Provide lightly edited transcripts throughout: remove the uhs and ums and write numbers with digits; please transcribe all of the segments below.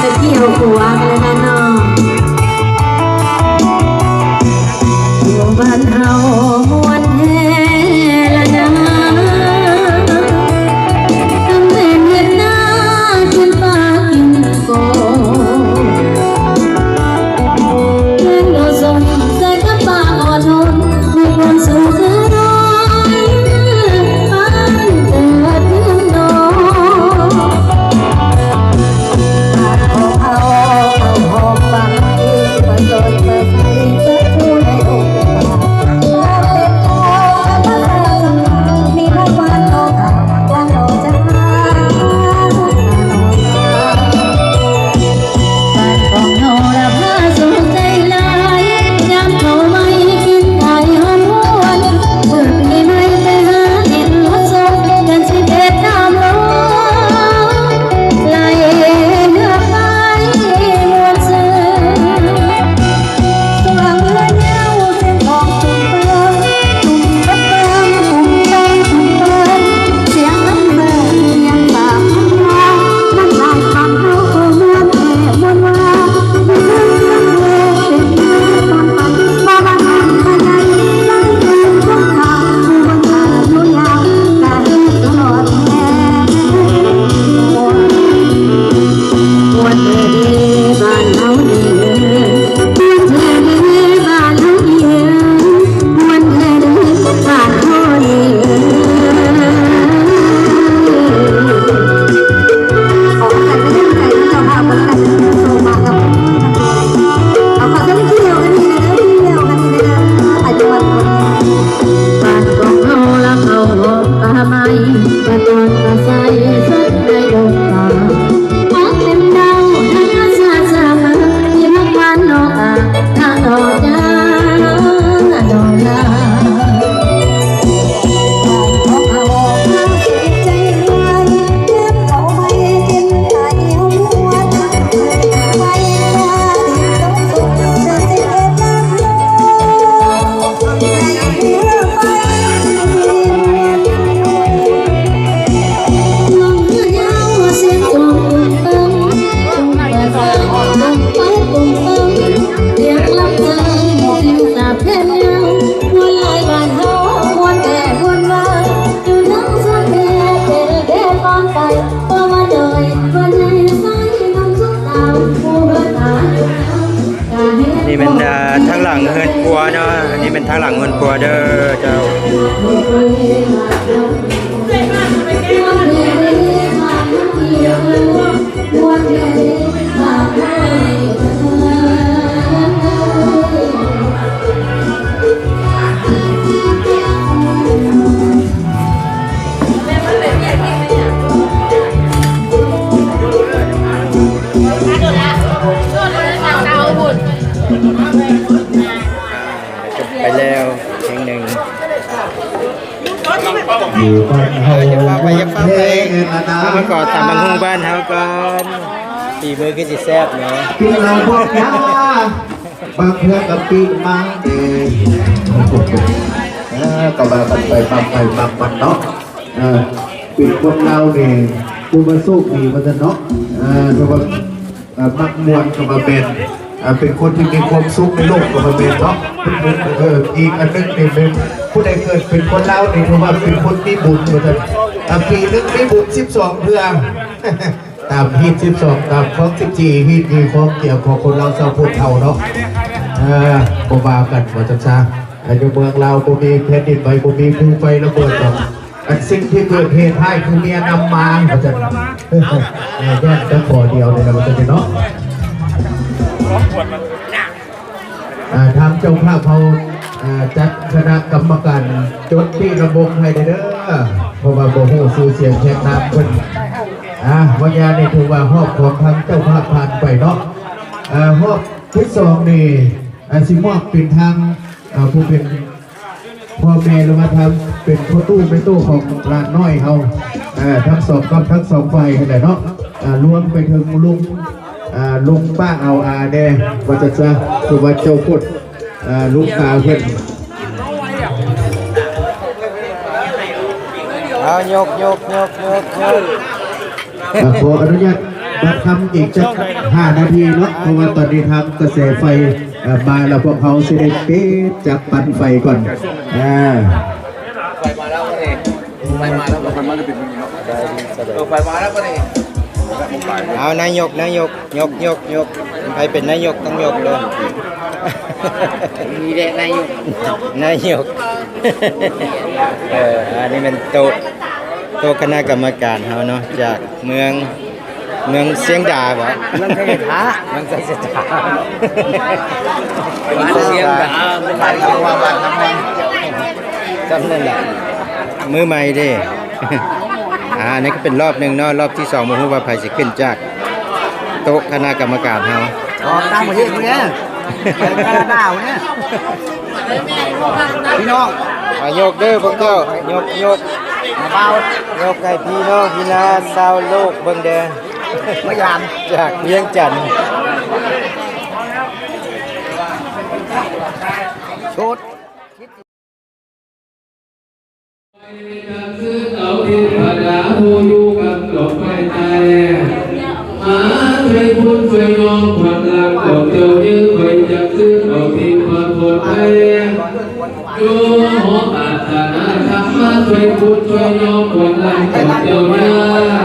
ไปเกี่ยวหัวกันแล้วนะน้องอยู่บ้านเฮามวนแท้ละนะทำเป็นเห็นหน้ากินปลากินโกเล่นโดดส่งใส่กับปากอ่อนนนมีความสุขคือน้อยบ้านเกิดเมืองนอน เอาหอบฟังมาจนมาใส่จะทูในอกเราเป็นตัวภาษาสำคัญมีพระวันโลกวันโลกจะหาบ้านของเราละพาสุขใจลายยามเขาไม่กินไก่หอมหวนเมื่อปีไม่ไปหาเห็นรถส่งกันสิเด็ดน้ำลงไหลเลือกไปมวนซื่อสว่างเลือนเงาเส้นทองตุ่มเปิงตุ่มเปิงตุ่มเปิงตุ่มเปิงเสียงน้ำเบิงยังบาปน้ำลายคำเขาก็มวนแห่มวนว่าเป็นเรื่องเป็นเรื่องตอนปันมาบ้านหันมาใหญ่ตั้งเดินทุกทางผู้บนทางอยู่ยาวกาเฮ็ดตลอดแห่วันเดือนบ้านเฮาดีวันเดือนบ้านเฮาดีวันเดือนบ้านเฮาดีออกกันไม่ได้ใจเจ้าภาพคนกันโตมากับเอาเขาจะเที่ยวกันนี่นะเที่ยวกันนี่นะอายุวันคนบ้านของเฮาละเขาหอบตาไม้บ้านตอนตาใสสักในดงตาพักเต็มดาวทั้งอาสาสมัครที่มักวันนอกถ้าดอกจ้าดอกลาบ้านของเฮาพาสุขใจลายเก็บเขาไม่กินไก่หอมหวนไปลาดินต้องสุขเดินสิเอ็ดน้ำลงใจเลือกไปลงเรือยาวเสียงจุ่มเติมจุ่มเปิดฟังจุ่มเปิดจุ่มเติมเสียงลำเติมเสียงสาบแผ่นเงาวนลายบ้านเฮาวนแต่วนมาอยู่นั่งสักแก่เด็ดตอนไปเพราะว่าโดยวันในสายน้ำสุดดาวผู้เบิดตาอยู่กาเฮ็ด นี่เป็นทางหลังเฮือนครัวเนาะอันนี้เป็นทางหลังเฮือนครัวเด้อเจ้าไปแล้วเพลงหนึ่ง อยู่บ้านเฮา อย่าไปอย่าฟังเพลง นะ เอามาก่อนตามบังฮูบ้านเฮาก่อนตีมือขึ้นสิแซ่บเนาะ กินเราพวกยาบางเพื่อกับปีมังเดก็มากันไปบางไปบางมันเนาะปิดคนเราเนี่ยกูมาสู้มีมันจะเนาะเพราะว่ามักมวนก็มาเป็นคนที่มีความสุขในโลกก็มาเป็นเนาะอีกอันนึงเนี่ยเป็นผู้ใดเกิดเป็นคนเล่าเนี่ยเพราะว่าเป็นคนที่บุญมาแต่ปีนึงมีบุญ12เพื่อตามฮีท12ตามของ14ฮีทมีของเกี่ยวของคนเราชาวพุทธเท่าเนาะก็มากันหมดจ้าจ้าในเมืองเราก็มีแผ่นดินไหวก็มีภูไฟระเบิดต่ออันสิ่งที่เกิดเหตุให้คือเมียนำมาเขาจะแยกแต่ขอเดียวเลยนะมันจะเนาะทางเจ้าภาพเขาจัดคณะกรรมการจดที่ระบบให้เด้อเพราะว่าโบโหสูเสียงแขกน้ำคนวันยานี่ถือว่าหอบของทางเจ้าภาพผ่านไปเนาะหอบที่สองนี่สิมอบเป็นทางผู้เป็นพ่อแม่เรามาทำเป็นพ่อตู้ไม่ตู้ของร้านน้อยเขาทั้งสองกับทั้งสองฝ่ายขนาดเนาะรวมไปถึงลุงป้าเอาแน่ว่าจะสุวัจเจ้าพุทธลุงตาเพื่อน เอายก ขออนุญาต มาทำอีกสัก5 นาทีเนาะเพราะว่าตอนนี้ทำกระแสไฟมาแล้วพวกเขาสิได้ปิดจับปั่นไฟก่อนไฟมาแล้วก็เองไฟมาแล้วก็ไฟมาแล้วปิดมันเนาะไฟมาแล้วก็เอง เอานายกยกใครเป็นนายกต้องยกเลย มีเด็กนายอยู่ นายก อันนี้เป็นโต๊ะคณะกรรมการเฮาเนาะจากเมืองเสียงดาบ่ เรื่องเทท้า เมืองเสียงดา บ้านเสียงดาเป็นบ้านของว่าบ้านทำไม จำนั่นแหละมือใหม่เด้ อันนี้ก็เป็นรอบหนึ่งเนาะรอบที่2บ่ฮู้ว่าไผสิขึ้นจากโต๊ะคณะกรรมการเฮา ออกต่างประเทศคนเนี้ยไปแคนาดาคนเนี้ยพี่น้อง ยกเด้อพวกเจ้ายก มาเบาย กให้พี่น้องพี่นาชาวโลกเบิ่งเด้อ พยายาม จากเวียงจันทน์ ชุด เอาที่พระดาผู้อยู่กับดอกไม้ใจมาช่วยพูดช่วยยอมความรักของเจ้ายื้อไว้จากซื้อเอาที่ความปลอดภัยอยู่หอปรารถนาธรรมมาช่วยพูดช่วยยอมความรักของเจ้ายื้อ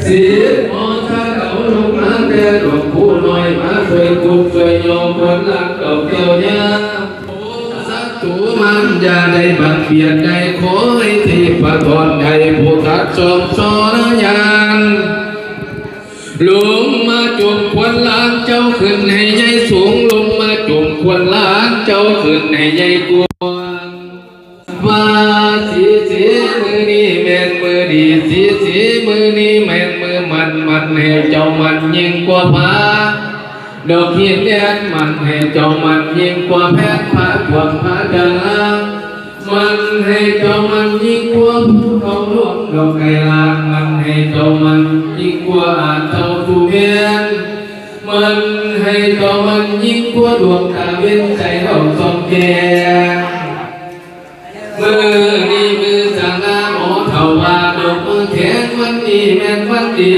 เสียมอถ้าเอาลงมาแต่หลวงผู้น้อยมาช่วยพูดช่วยยอมความรักของเจ้ายื้อตูมันอย่าได้บังเบียดใดขอให้ที่ประทอนใดผู้ทัดสมสอนญาณลงมาจุ่มควันล้างเจ้าขึ้นให้ใหญ่สูงลงมาจุ่มควันล้างเจ้าขึ้นให้ใหญ่กวางว่าสีมือนี้แม่นมือดีสีมือนี้แม่นมือมันให้เจ้ามันยิ่งกว่าพาดอกเขียนแดนมันให้เจ้ามันยิ่งกว่าแพทย์พาดวงพาดังมันให้เจ้ามันยิ่งกว่าภูเขาหลวงดอกไก่ลางมันให้เจ้ามันยิ่งกว่าอาจเจ้าทุเมียนมันให้เจ้ามันยิ่งกว่าดวงตาเว้นใจเราสองแก่มือนี้มือสังฆาหมอเท่าว่าดอกมือแขนวันนี้แม่นวันดี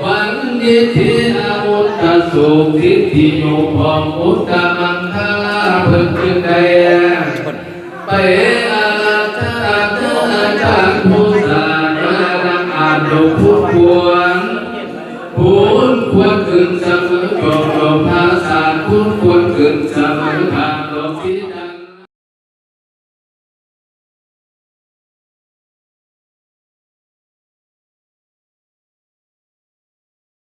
วันดีที่อาวุธตะสุขทิฏฐิโยพองอุตตะมังคลาเพิ่งขึ้นได้ไปอาจารย์ผู้สาระดังอาจดกผู้ควรขึ้นเสมอจบภาษาคุณควร